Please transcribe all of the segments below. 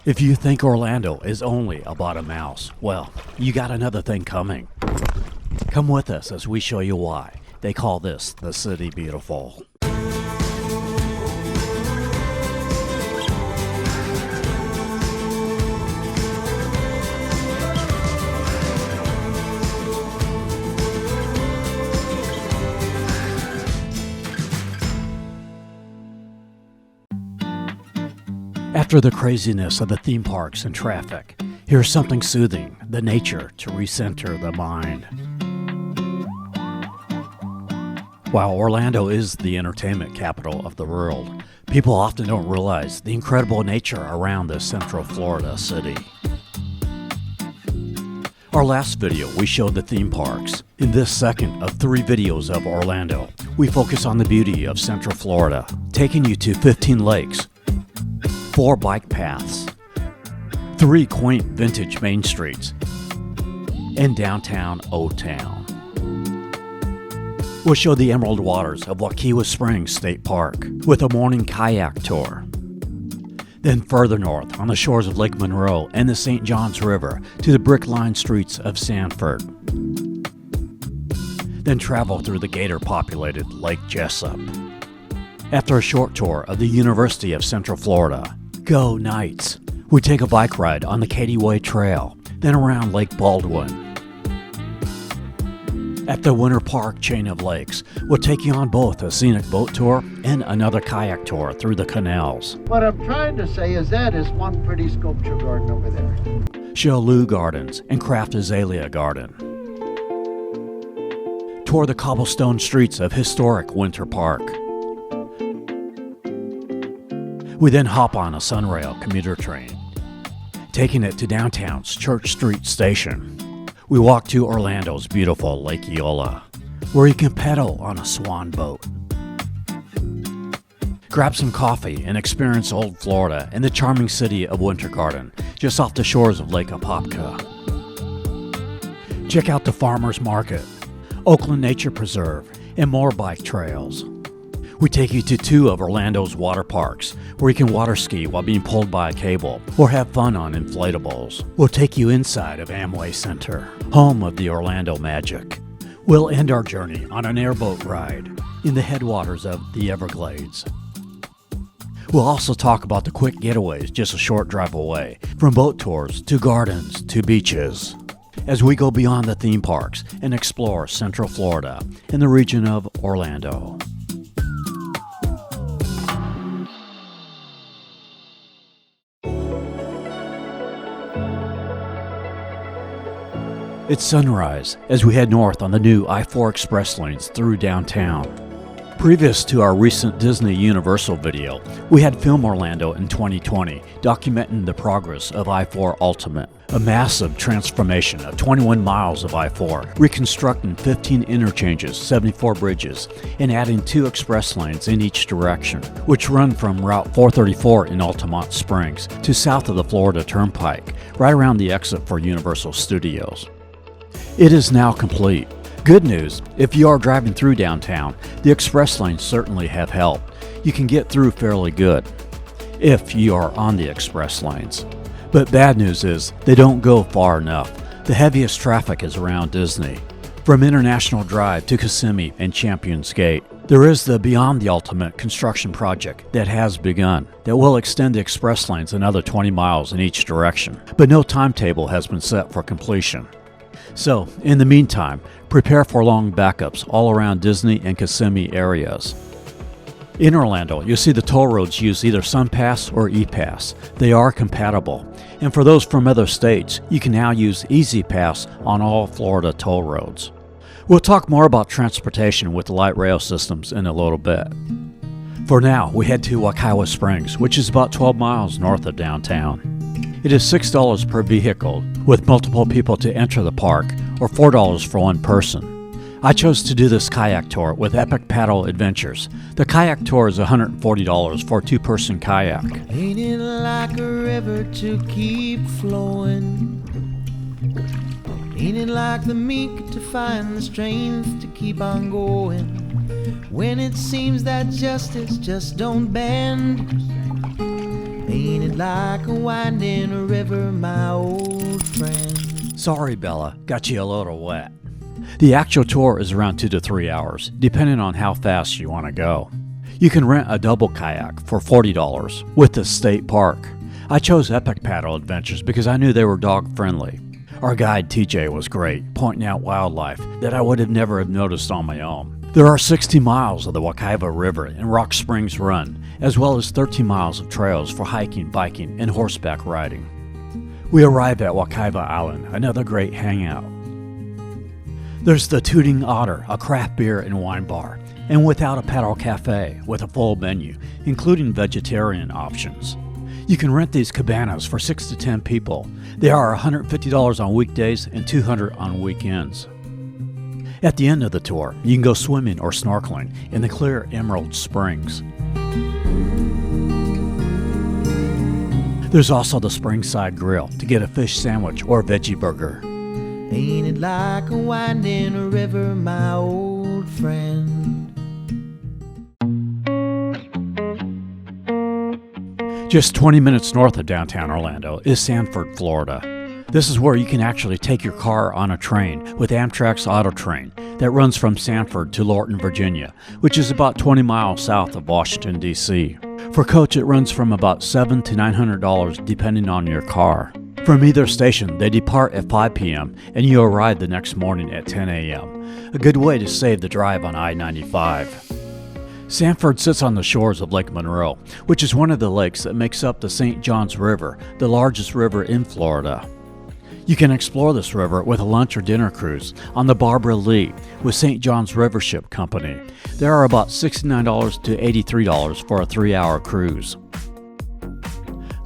If you think Orlando is only about a mouse, well, you got another thing coming. Come with us as we show you why they call this the City Beautiful. After the craziness of the theme parks and traffic, here's something soothing, the nature to recenter the mind. While Orlando is the entertainment capital of the world, people often don't realize the incredible nature around this Central Florida city. Our last video, we showed the theme parks. In this second of 3 videos of Orlando, we focus on the beauty of Central Florida, taking you to 15 lakes, 4 bike paths, 3 quaint vintage main streets, and downtown Old Town. We'll show the emerald waters of Wekiwa Springs State Park with a morning kayak tour. Then further north on the shores of Lake Monroe and the St. Johns River to the brick-lined streets of Sanford. Then travel through the gator-populated Lake Jessup. After a short tour of the University of Central Florida, go Knights! We take a bike ride on the Cady Trail, then around Lake Baldwin. At the Winter Park chain of lakes, we'll take you on both a scenic boat tour and another kayak tour through the canals. What I'm trying to say is that is one pretty sculpture garden over there. Show Gardens and Kraft Azelea Garden. Tour the cobblestone streets of historic Winter Park. We then hop on a SunRail commuter train, taking it to downtown's Church Street Station. We walk to Orlando's beautiful Lake Eola, where you can pedal on a swan boat. Grab some coffee and experience Old Florida and the charming city of Winter Garden, just off the shores of Lake Apopka. Check out the Farmers Market, Oakland Nature Preserve, and more bike trails. We take you to 2 of Orlando's water parks, where you can water ski while being pulled by a cable, or have fun on inflatables. We'll take you inside of Amway Center, home of the Orlando Magic. We'll end our journey on an airboat ride in the headwaters of the Everglades. We'll also talk about the quick getaways just a short drive away, from boat tours to gardens to beaches, as we go beyond the theme parks and explore Central Florida in the region of Orlando. It's sunrise as we head north on the new I-4 express lanes through downtown. Previous to our recent Disney Universal video, we had Film Orlando in 2020, documenting the progress of I-4 Ultimate, a massive transformation of 21 miles of I-4, reconstructing 15 interchanges, 74 bridges, and adding 2 express lanes in each direction, which run from Route 434 in Altamont Springs to south of the Florida Turnpike, right around the exit for Universal Studios. It is now complete. Good news, if you are driving through downtown, the express lanes certainly have helped. You can get through fairly good, if you are on the express lanes. But bad news is, they don't go far enough. The heaviest traffic is around Disney. From International Drive to Kissimmee and Champions Gate, there is the Beyond the Ultimate construction project that has begun, that will extend the express lanes another 20 miles in each direction, but no timetable has been set for completion. So, in the meantime, prepare for long backups all around Disney and Kissimmee areas. In Orlando, you'll see the toll roads use either SunPass or ePass. They are compatible. And for those from other states, you can now use EasyPass on all Florida toll roads. We'll talk more about transportation with the light rail systems in a little bit. For now, we head to Wekiwa Springs, which is about 12 miles north of downtown. It is $6 per vehicle, with multiple people to enter the park, or $4 for one person. I chose to do this kayak tour with Epic Paddle Adventures. The kayak tour is $140 for a 2-person kayak. Ain't it like a river to keep flowing? Ain't it like the meek to find the strength to keep on going? When it seems that justice just don't bend. Ain't it like a winding river, my old friend? Sorry, Bella, got you a little wet. The actual tour is around 2 to 3 hours, depending on how fast you want to go. You can rent a double kayak for $40 with the state park. I chose Epic Paddle Adventures because I knew they were dog friendly. Our guide TJ was great, pointing out wildlife that I would have never have noticed on my own. There are 60 miles of the Wekiwa River and Rock Springs Run, as well as 13 miles of trails for hiking, biking, and horseback riding. We arrive at Wekiwa Island, another great hangout. There's the Tooting Otter, a craft beer and wine bar, and Without a Paddle Cafe with a full menu, including vegetarian options. You can rent these cabanas for 6 to 10 people. They are $150 on weekdays and $200 on weekends. At the end of the tour, you can go swimming or snorkeling in the clear Emerald Springs. There's also the Springside Grill to get a fish sandwich or veggie burger. Ain't it like a winding river, my old friend? Just 20 minutes north of downtown Orlando is Sanford, Florida. This is where you can actually take your car on a train with Amtrak's Auto Train that runs from Sanford to Lorton, Virginia, which is about 20 miles south of Washington, D.C. For coach, it runs from about $700 to $900 depending on your car. From either station, they depart at 5 p.m. and you arrive the next morning at 10 a.m. A good way to save the drive on I-95. Sanford sits on the shores of Lake Monroe, which is one of the lakes that makes up the St. Johns River, the largest river in Florida. You can explore this river with a lunch or dinner cruise on the Barbara Lee with St. John's Rivership Company. There are about $69 to $83 for a 3-hour cruise.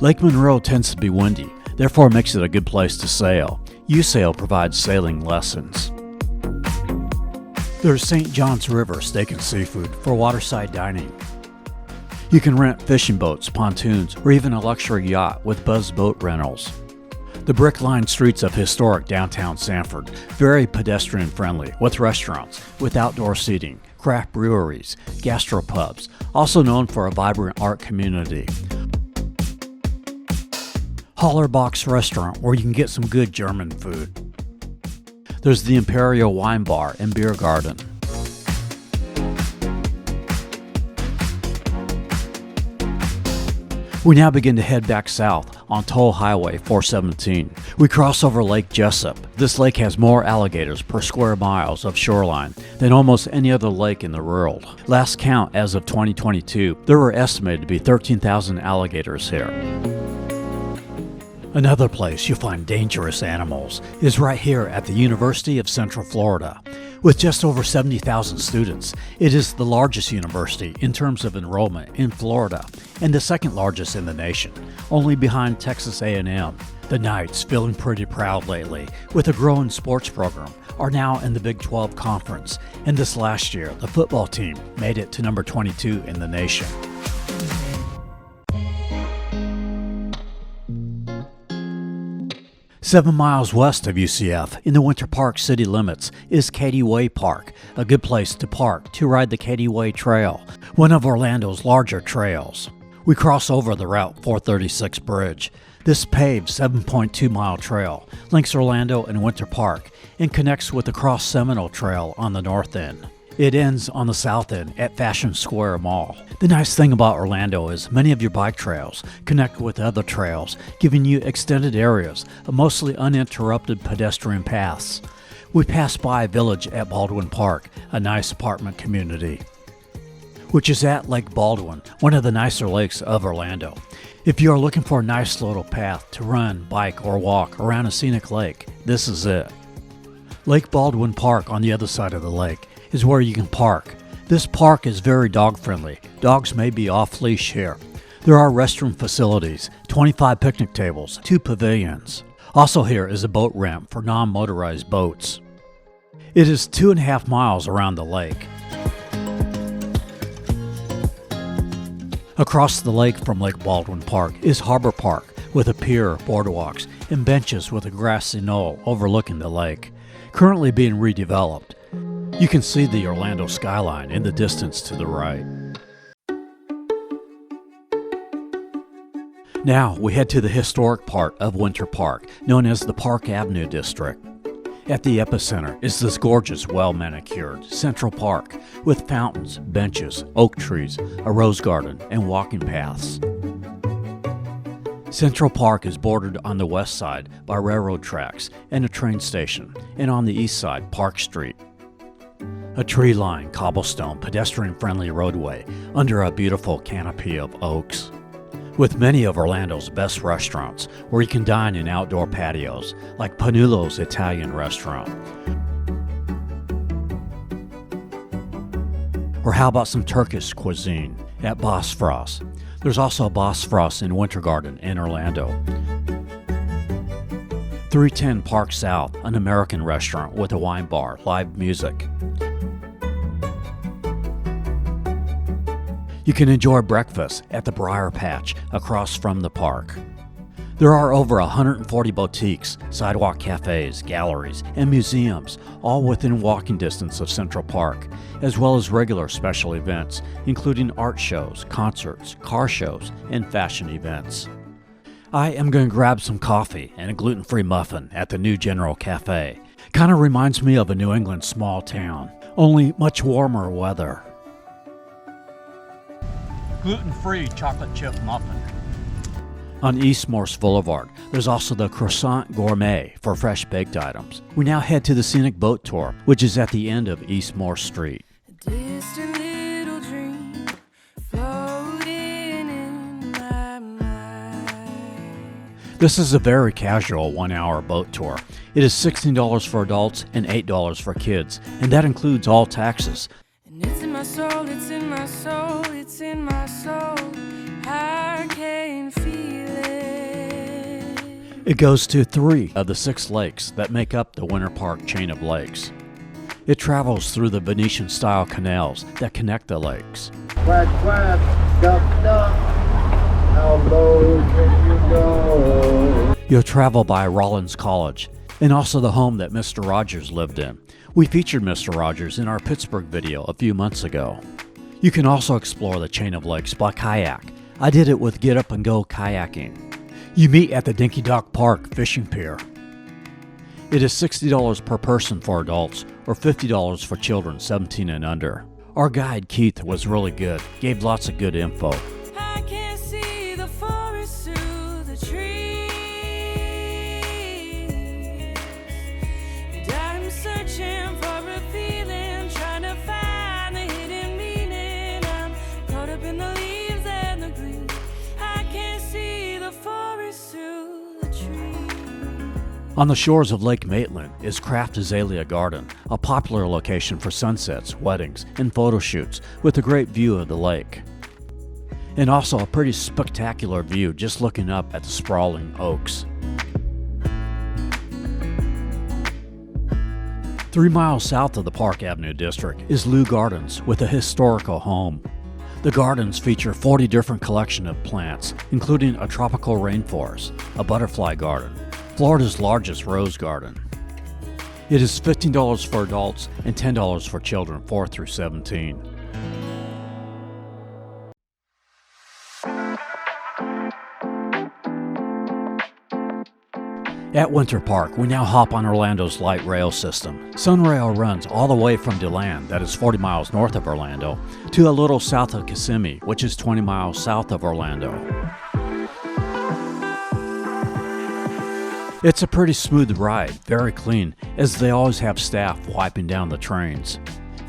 Lake Monroe tends to be windy, therefore makes it a good place to sail. USail provides sailing lessons. There's St. John's River Steak and Seafood for waterside dining. You can rent fishing boats, pontoons, or even a luxury yacht with Buzz Boat Rentals. The brick-lined streets of historic downtown Sanford, very pedestrian-friendly, with restaurants, with outdoor seating, craft breweries, gastropubs, also known for a vibrant art community. Hollerbox Restaurant, where you can get some good German food. There's the Imperial Wine Bar and Beer Garden. We now begin to head back south on Toll Highway 417. We cross over Lake Jessup. This lake has more alligators per square miles of shoreline than almost any other lake in the world. Last count as of 2022, there were estimated to be 13,000 alligators here. Another place you'll find dangerous animals is right here at the University of Central Florida. With just over 70,000 students, it is the largest university in terms of enrollment in Florida and the second largest in the nation, only behind Texas A&M. The Knights, feeling pretty proud lately, with a growing sports program, are now in the Big 12 Conference, and this last year, the football team made it to number 22 in the nation. Seven miles west of UCF, in the Winter Park city limits, is Cady Way Park, a good place to park to ride the Cady Way Trail, one of Orlando's larger trails. We cross over the Route 436 bridge. This paved 7.2-mile trail links Orlando and Winter Park and connects with the Cross Seminole Trail on the north end. It ends on the south end at Fashion Square Mall. The nice thing about Orlando is many of your bike trails connect with other trails, giving you extended areas of mostly uninterrupted pedestrian paths. We pass by a village at Baldwin Park, a nice apartment community, which is at Lake Baldwin, one of the nicer lakes of Orlando. If you are looking for a nice little path to run, bike, or walk around a scenic lake, this is it. Lake Baldwin Park on the other side of the lake is where you can park. This park is very dog-friendly. Dogs may be off-leash here. There are restroom facilities, 25 picnic tables, 2 pavilions. Also here is a boat ramp for non-motorized boats. It is 2.5 miles around the lake. Across the lake from Lake Baldwin Park is Harbor Park with a pier, boardwalks, and benches with a grassy knoll overlooking the lake, currently being redeveloped. You can see the Orlando skyline in the distance to the right. Now we head to the historic part of Winter Park, known as the Park Avenue District. At the epicenter is this gorgeous, well-manicured Central Park with fountains, benches, oak trees, a rose garden, and walking paths. Central Park is bordered on the west side by railroad tracks and a train station, and on the east side, Park Street. A tree-lined, cobblestone, pedestrian-friendly roadway under a beautiful canopy of oaks. With many of Orlando's best restaurants where you can dine in outdoor patios, like Panulo's Italian restaurant. Or how about some Turkish cuisine at Bosphorus? There's also a Bosphorus in Winter Garden in Orlando. 310 Park South, an American restaurant with a wine bar, live music. You can enjoy breakfast at the Briar Patch across from the park. There are over 140 boutiques, sidewalk cafes, galleries, and museums, all within walking distance of Central Park, as well as regular special events, including art shows, concerts, car shows, and fashion events. I am going to grab some coffee and a gluten-free muffin at the new General Cafe. Kind of reminds me of a New England small town, only much warmer weather. Gluten-free chocolate chip muffin. On East Morse Boulevard, there's also the Croissant Gourmet for fresh baked items. We now head to the Scenic Boat Tour, which is at the end of East Morse Street. A distant little dream floating in my mind. This is a very casual 1-hour boat tour. It is $16 for adults and $8 for kids, and that includes all taxes. And it's in my soul, it's in my soul, it's in my soul. I can feel it. It goes to 3 of the 6 lakes that make up the Winter Park chain of lakes. It travels through the Venetian-style canals that connect the lakes. Quack, quack, duck, duck. How low can you go? You'll travel by Rollins College, and also the home that Mr. Rogers lived in. We featured Mr. Rogers in our Pittsburgh video a few months ago. You can also explore the chain of lakes by kayak. I did it with Get Up and Go kayaking. You meet at the Dinky Dock Park fishing pier. It is $60 per person for adults or $50 for children 17 and under. Our guide Keith was really good, gave lots of good info. I can see the forest through the trees. And I'm searching for a feeling, trying to find the hidden meaning. I'm caught up in the leaves and the green. I can see the forest through the trees. On the shores of Lake Maitland is Kraft Azelea Garden, a popular location for sunsets, weddings, and photo shoots with a great view of the lake. And also a pretty spectacular view just looking up at the sprawling oaks. 3 miles south of the Park Avenue District is Lou Gardens with a historical home. The gardens feature 40 different collections of plants, including a tropical rainforest, a butterfly garden, Florida's largest rose garden. It is $15 for adults and $10 for children 4 through 17. At Winter Park, we now hop on Orlando's light rail system. SunRail runs all the way from DeLand, that is 40 miles north of Orlando, to a little south of Kissimmee, which is 20 miles south of Orlando. It's a pretty smooth ride, very clean, as they always have staff wiping down the trains.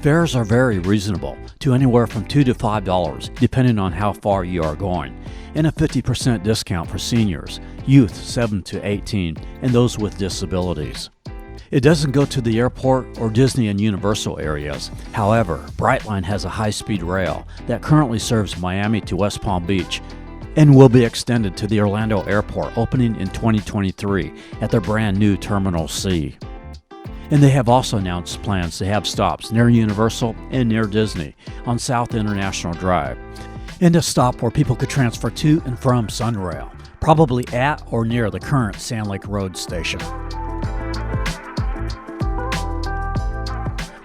Fares are very reasonable, to anywhere from $2 to $5, depending on how far you are going, and a 50% discount for seniors, youth 7 to 18, and those with disabilities. It doesn't go to the airport or Disney and Universal areas. However, Brightline has a high-speed rail that currently serves Miami to West Palm Beach and will be extended to the Orlando Airport opening in 2023 at their brand new Terminal C. And they have also announced plans to have stops near Universal and near Disney on South International Drive, and a stop where people could transfer to and from SunRail, probably at or near the current Sand Lake Road station.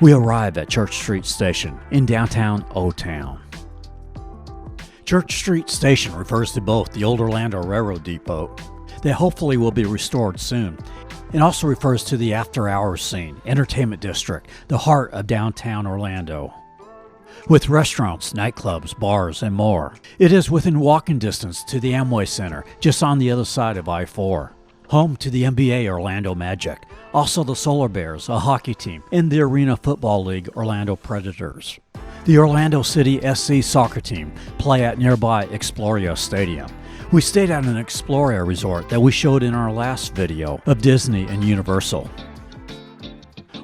We arrive at Church Street Station in downtown O-Town. Church Street Station refers to both the old Orlando Railroad Depot, that hopefully will be restored soon, and also refers to the after-hours scene, entertainment district, the heart of downtown Orlando. With restaurants, nightclubs, bars, and more. It is within walking distance to the Amway Center, just on the other side of I-4. Home to the NBA Orlando Magic, also the Solar Bears, a hockey team, and the Arena Football League Orlando Predators. The Orlando City SC soccer team play at nearby Exploria Stadium. We stayed at an Exploria resort that we showed in our last video of Disney and Universal.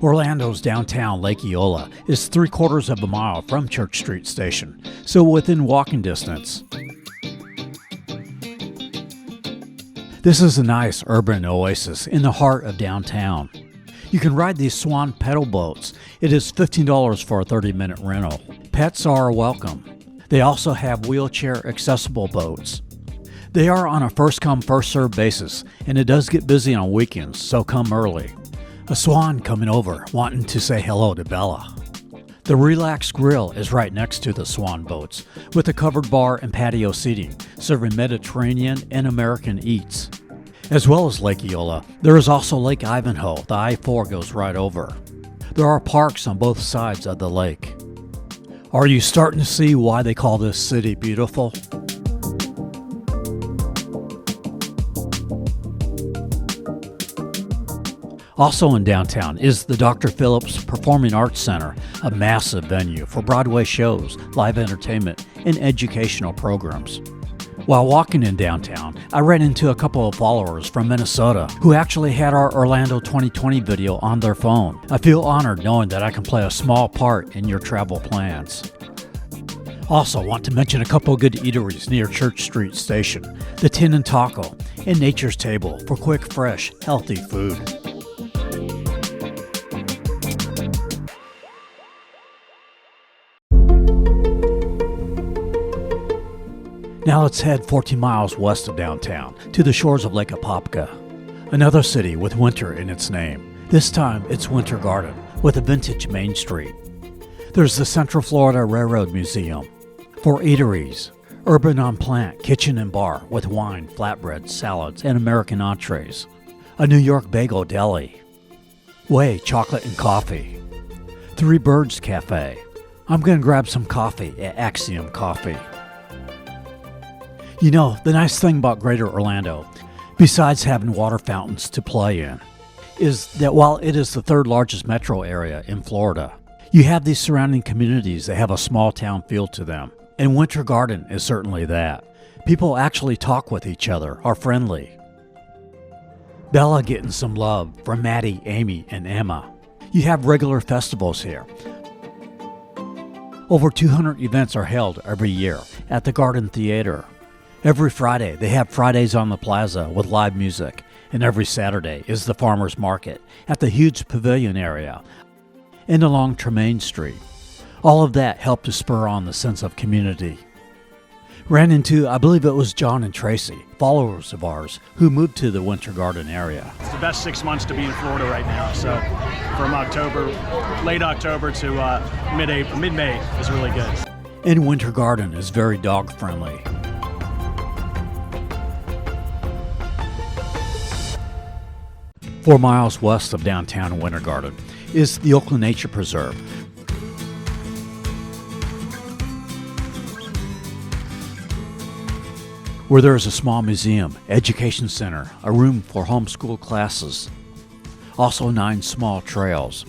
Orlando's downtown Lake Eola is 3/4 of a mile from Church Street Station, so within walking distance. This is a nice urban oasis in the heart of downtown. You can ride these Swan pedal boats. It is $15 for a 30-minute rental. Pets are welcome. They also have wheelchair accessible boats. They are on a first-come, first-served basis, and it does get busy on weekends, so come early. A swan coming over, wanting to say hello to Bella. The Relax Grill is right next to the swan boats, with a covered bar and patio seating, serving Mediterranean and American eats. As well as Lake Eola, there is also Lake Ivanhoe. The I-4 goes right over. There are parks on both sides of the lake. Are you starting to see why they call this city beautiful? Also in downtown is the Dr. Phillips Performing Arts Center, a massive venue for Broadway shows, live entertainment, and educational programs. While walking in downtown, I ran into a couple of followers from Minnesota who actually had our Orlando 2020 video on their phone. I feel honored knowing that I can play a small part in your travel plans. Also want to mention a couple of good eateries near Church Street Station, the Tin and Taco, and Nature's Table for quick, fresh, healthy food. Now let's head 14 miles west of downtown to the shores of Lake Apopka, another city with winter in its name. This time it's Winter Garden with a vintage Main Street. There's the Central Florida Railroad Museum. For eateries, Urban on Plant Kitchen and Bar with wine, flatbreads, salads, and American entrees. A New York Bagel Deli. Way Chocolate and Coffee. Three Birds Cafe. I'm going to grab some coffee at Axiom Coffee. You know, the nice thing about Greater Orlando, besides having water fountains to play in, is that while it is the third largest metro area in Florida, you have these surrounding communities that have a small town feel to them. And Winter Garden is certainly that. People actually talk with each other, are friendly. Bella getting some love from Maddie, Amy, and Emma. You have regular festivals here. Over 200 events are held every year at the Garden Theater. Every Friday, they have Fridays on the Plaza with live music, and every Saturday is the Farmers Market at the huge pavilion area and along Tremaine Street. All of that helped to spur on the sense of community. Ran into, I believe it was John and Tracy, followers of ours, who moved to the Winter Garden area. It's the best 6 months to be in Florida right now, so from late October to mid-May is really good. And Winter Garden is very dog-friendly. Four miles west of downtown Winter Garden is the Oakland Nature Preserve, where there is a small museum, education center, a room for homeschool classes, also 9 small trails.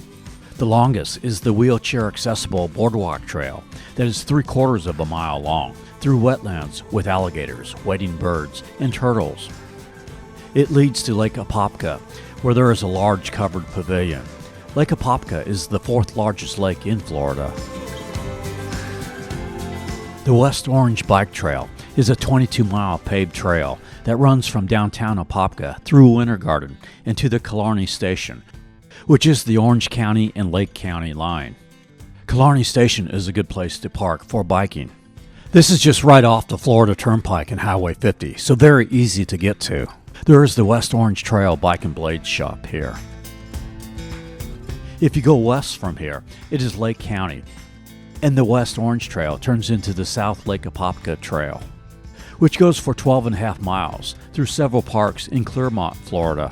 The longest is the wheelchair-accessible boardwalk trail that is 3/4 of a mile long through wetlands with alligators, wading birds, and turtles. It leads to Lake Apopka, where there is a large covered pavilion. Lake Apopka is the 4th largest lake in Florida. The West Orange Bike Trail is a 22-mile paved trail that runs from downtown Apopka through Winter Garden and to the Killarney Station, which is the Orange County and Lake County line. Killarney Station is a good place to park for biking. This is just right off the Florida Turnpike and Highway 50, so very easy to get to. There is the West Orange Trail Bike and Blade Shop here. If you go west from here, it is Lake County. and the West Orange Trail turns into the South Lake Apopka Trail, which goes for 12.5 miles through several parks in Clermont, Florida.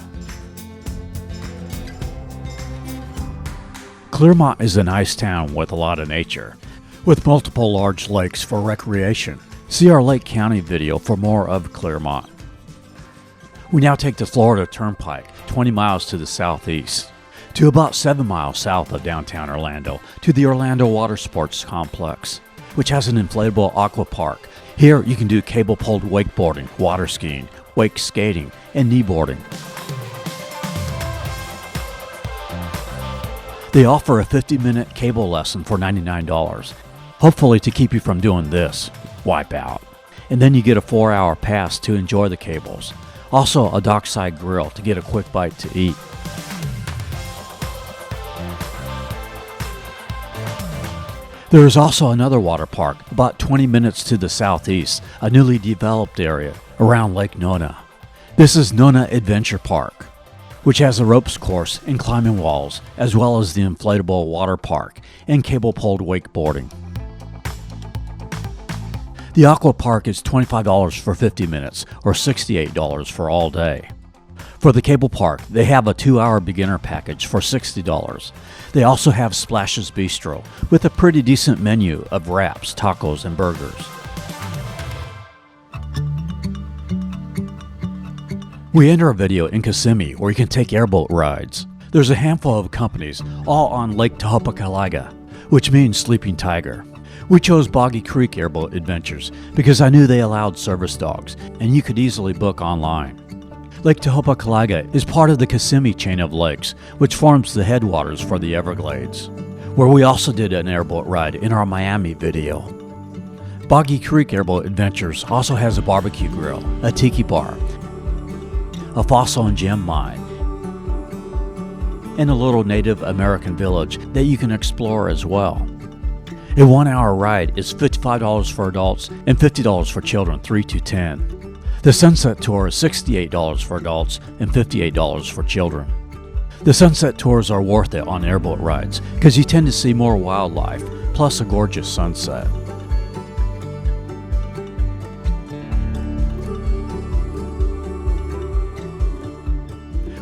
Clermont is a nice town with a lot of nature, with multiple large lakes for recreation. See our Lake County video for more of Clermont. We now take the Florida Turnpike 20 miles to the southeast, to about 7 miles south of downtown Orlando, to the Orlando Water Sports Complex, which has an inflatable aqua park. Here you can do cable-pulled wakeboarding, water skiing, wake skating, and kneeboarding. They offer a 50-minute cable lesson for $99, hopefully to keep you from doing this, wipe out. And then you get a 4-hour pass to enjoy the cables. Also a dockside grill to get a quick bite to eat. There is also another water park about 20 minutes to the southeast, a newly developed area around Lake Nona. This is Nona Adventure Park, which has a ropes course and climbing walls, as well as the inflatable water park and cable-pulled wakeboarding. The aqua park is $25 for 50 minutes or $68 for all day. For the cable park, they have a 2-hour beginner package for $60. They also have Splashes Bistro with a pretty decent menu of wraps, tacos, and burgers. We end our video in Kissimmee, where you can take airboat rides. There's a handful of companies, all on Lake Tehopekalaga, which means Sleeping Tiger. We chose Boggy Creek Airboat Adventures because I knew they allowed service dogs, and you could easily book online. Lake Tehopekalaga is part of the Kissimmee chain of lakes, which forms the headwaters for the Everglades, where we also did an airboat ride in our Miami video. Boggy Creek Airboat Adventures also has a barbecue grill, a tiki bar, a fossil and gem mine, and a little Native American village that you can explore as well. A 1-hour ride is $55 for adults and $50 for children 3 to 10. The Sunset Tour is $68 for adults and $58 for children. The Sunset Tours are worth it on airboat rides because you tend to see more wildlife, plus a gorgeous sunset.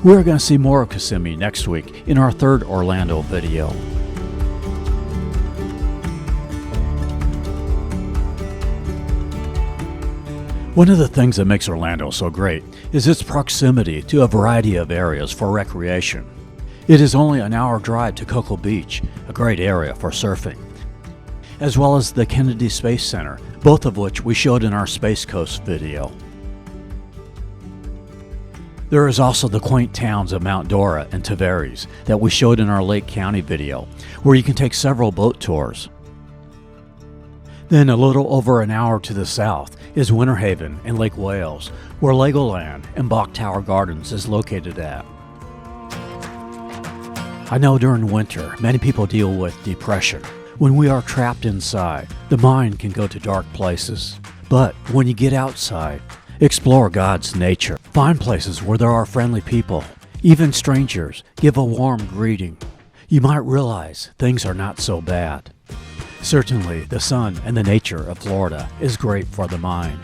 We're going to see more of Kissimmee next week in our third Orlando video. One of the things that makes Orlando so great is its proximity to a variety of areas for recreation. It is only an hour drive to Cocoa Beach, a great area for surfing, as well as the Kennedy Space Center, both of which we showed in our Space Coast video. There is also the quaint towns of Mount Dora and Tavares that we showed in our Lake County video, where you can take several boat tours. Then a little over an hour to the south is Winter Haven and Lake Wales, where Legoland and Bok Tower Gardens is located at. I know during winter, many people deal with depression. When we are trapped inside, the mind can go to dark places. But when you get outside, explore God's nature. Find places where there are friendly people. Even strangers give a warm greeting. You might realize things are not so bad. Certainly, the sun and the nature of Florida is great for the mind.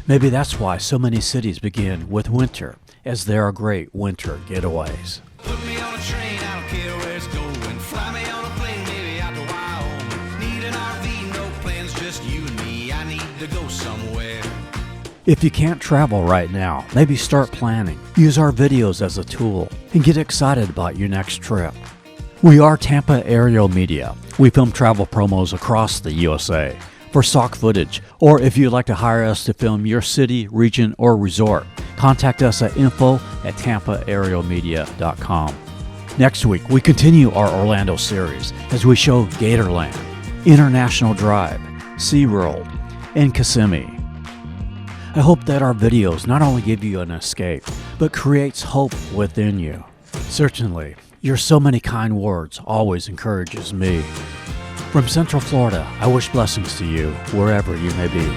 Maybe that's why so many cities begin with winter, as there are great winter getaways. Put me on a train, I don't care where it's going. Fly me on a plane, maybe out to Wyoming. Need an RV, no plans, just you and me. I need to go somewhere. If you can't travel right now, maybe start planning. Use our videos as a tool and get excited about your next trip. We are Tampa Aerial Media. We film travel promos across the USA. For stock footage, or if you'd like to hire us to film your city, region, or resort, contact us at info@tampaaerialmedia.com. Next week, we continue our Orlando series as we show Gatorland, International Drive, SeaWorld, and Kissimmee. I hope that our videos not only give you an escape, but creates hope within you. Certainly, your so many kind words always encourages me. From Central Florida, I wish blessings to you wherever you may be.